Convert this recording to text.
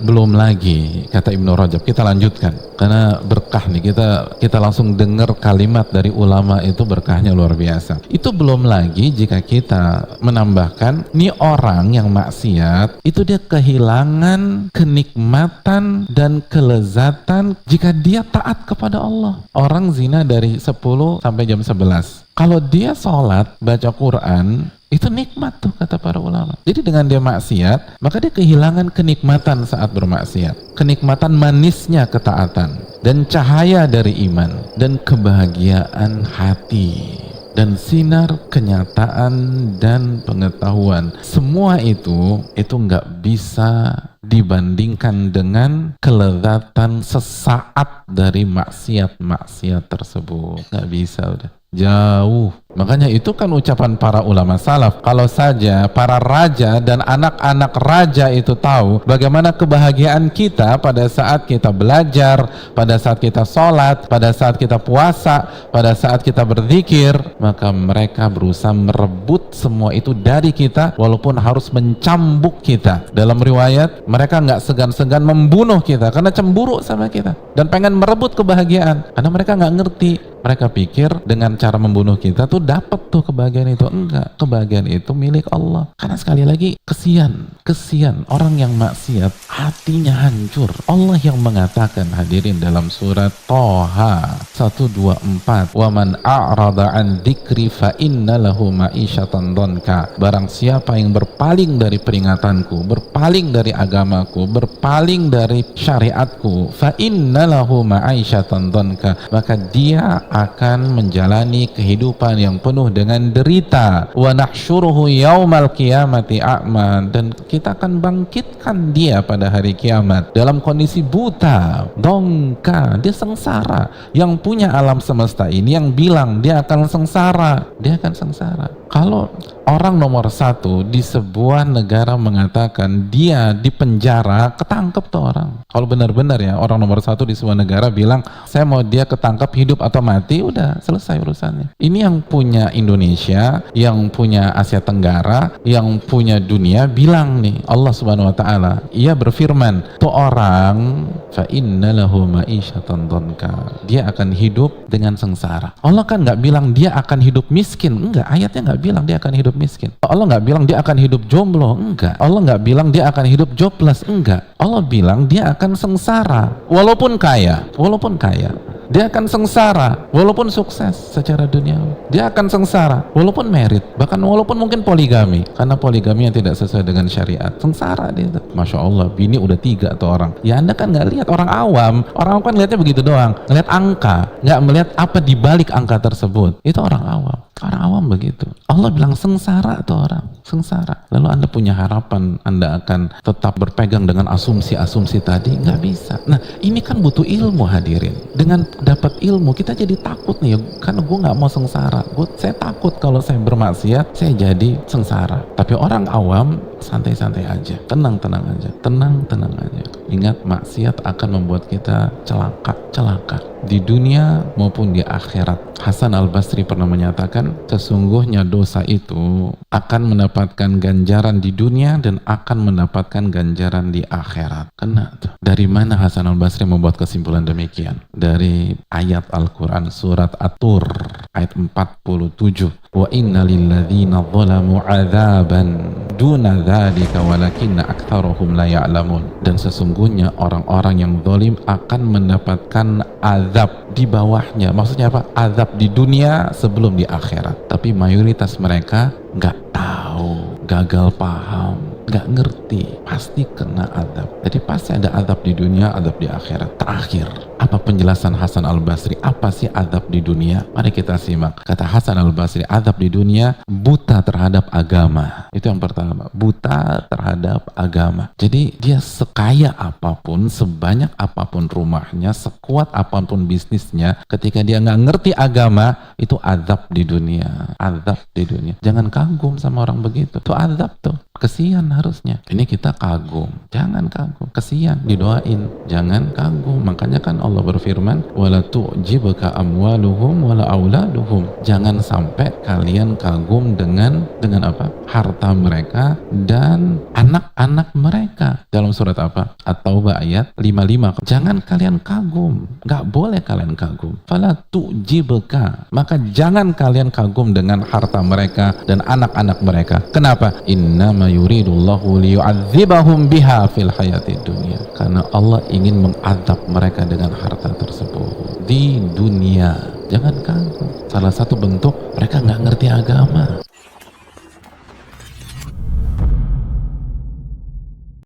belum lagi, kata Ibnu Rajab. Kita lanjutkan karena berkah nih, kita langsung dengar kalimat dari ulama itu berkahnya luar biasa. Itu belum lagi jika kita menambahkan nih, orang yang maksiat itu dia kehilangan kenikmatan dan kelezatan jika dia taat kepada Allah. Orang zina dari 10 sampai jam 11, kalau dia sholat baca Quran itu nikmat tuh, kata para ulama. Jadi dengan dia maksiat, maka dia kehilangan kenikmatan saat bermaksiat, kenikmatan manisnya ketaatan, dan cahaya dari iman, dan kebahagiaan hati, dan sinar kenyataan dan pengetahuan. Semua itu nggak bisa dibandingkan dengan kelezatan sesaat dari maksiat-maksiat tersebut. Nggak bisa, udah jauh. Makanya itu kan ucapan para ulama salaf, kalau saja para raja dan anak-anak raja itu tahu bagaimana kebahagiaan kita pada saat kita belajar, pada saat kita sholat, pada saat kita puasa, pada saat kita berzikir, maka mereka berusaha merebut semua itu dari kita, walaupun harus mencambuk kita. Dalam riwayat, mereka nggak segan-segan membunuh kita karena cemburu sama kita dan pengen merebut kebahagiaan, karena mereka nggak ngerti. Mereka pikir dengan cara membunuh kita tuh dapat tuh kebahagiaan itu. Enggak, kebahagiaan itu milik Allah. Karena sekali lagi, kesian orang yang maksiat hatinya hancur. Allah yang mengatakan, hadirin, dalam surat Thaha 124, wa man a'rada an dzikri fa inna lahu ma'isyatan dhanka. Barang siapa yang berpaling dari peringatanku, berpaling dari agamaku, berpaling dari syariatku, fa inna lahu ma'isyatan dhanka, maka dia akan menjalani kehidupan yang penuh dengan derita. Wa nahsyuruhu yaumal qiyamati a'ma, dan kita akan bangkitkan dia pada hari kiamat dalam kondisi buta, dongka, dia sengsara. Yang punya alam semesta ini yang bilang dia akan sengsara, dia akan sengsara. Kalau orang nomor satu di sebuah negara mengatakan dia di penjara, ketangkep tuh orang. Kalau benar-benar ya orang nomor satu di sebuah negara bilang saya mau dia ketangkep hidup atau mati, udah selesai urusannya. Ini yang punya Indonesia, yang punya Asia Tenggara, yang punya dunia bilang nih, Allah Subhanahu Wa Taala, ia berfirman, tuh orang fa inna lahu ma'isyatan dhanka, dia akan hidup dengan sengsara. Allah kan nggak bilang dia akan hidup miskin, enggak, ayatnya nggak bilang dia akan hidup miskin. Allah nggak bilang dia akan hidup jomblo, enggak. Allah nggak bilang dia akan hidup jobless, enggak. Allah bilang dia akan sengsara walaupun kaya, dia akan sengsara walaupun sukses secara duniawi, dia akan sengsara walaupun merit, bahkan walaupun mungkin poligami, karena poligami yang tidak sesuai dengan syariat, sengsara dia. Masya Allah, bini udah 3 atau orang. Ya Anda kan nggak lihat, orang awam kan lihatnya begitu doang, ngeliat angka, nggak melihat apa di balik angka tersebut. Itu orang awam begitu. Allah bilang sengsara tuh orang, sengsara. Lalu Anda punya harapan Anda akan tetap berpegang dengan asumsi-asumsi tadi? Nggak bisa. Nah, ini kan butuh ilmu, hadirin. Dengan dapat ilmu kita jadi takut nih, karena gue nggak mau sengsara. Saya takut kalau saya bermaksiat saya jadi sengsara. Tapi orang awam santai-santai aja, tenang-tenang aja. Ingat, maksiat akan membuat kita celaka di dunia maupun di akhirat. Hasan Al-Basri pernah menyatakan, sesungguhnya dosa itu akan mendapatkan ganjaran di dunia dan akan mendapatkan ganjaran di akhirat. Kena tuh. Dari mana Hasan Al-Basri membuat kesimpulan demikian? Dari ayat Al-Quran surat At-Tur ayat 47. Wa inna lilladzina zalamu adzaban duna dzalika walakinna aktsarahum la ya'lamun. Dan sesungguhnya orang-orang yang zalim akan mendapatkan azab di bawahnya. Maksudnya apa? Azab di dunia sebelum di akhirat. Tapi mayoritas mereka nggak tahu, gagal paham, nggak ngerti, pasti kena azab. Jadi pasti ada azab di dunia, azab di akhirat. Terakhir, apa penjelasan Hasan Al-Basri? Apa sih azab di dunia? Mari kita simak. Kata Hasan Al-Basri, azab di dunia buta terhadap agama. Itu yang pertama, buta terhadap agama. Jadi dia sekaya apapun, sebanyak apapun rumahnya, sekuat apapun bisnisnya, ketika dia nggak ngerti agama, itu azab di dunia. Azab di dunia. Jangan kagum sama orang begitu. Itu azab tuh. Kesian harusnya. Ini kita kagum. Jangan kagum, kesian, didoain. Jangan kagum. Makanya kan Allah berfirman, wala tu'jibka amwaluhum wala auladuhum. Jangan sampai kalian kagum dengan apa? Harta mereka dan anak-anak mereka. Dalam surat apa? At-Taubah ayat 55. Jangan kalian kagum. Nggak boleh kalian kagum. Fala tu'jibka. Maka jangan kalian kagum dengan harta mereka dan anak-anak mereka. Kenapa? Innama yuridullahu liyu'adzibahum biha fil hayati dunia. Karena Allah ingin mengadab mereka dengan harta tersebut di dunia. Jangan kagum. Salah satu bentuk mereka nggak ngerti agama.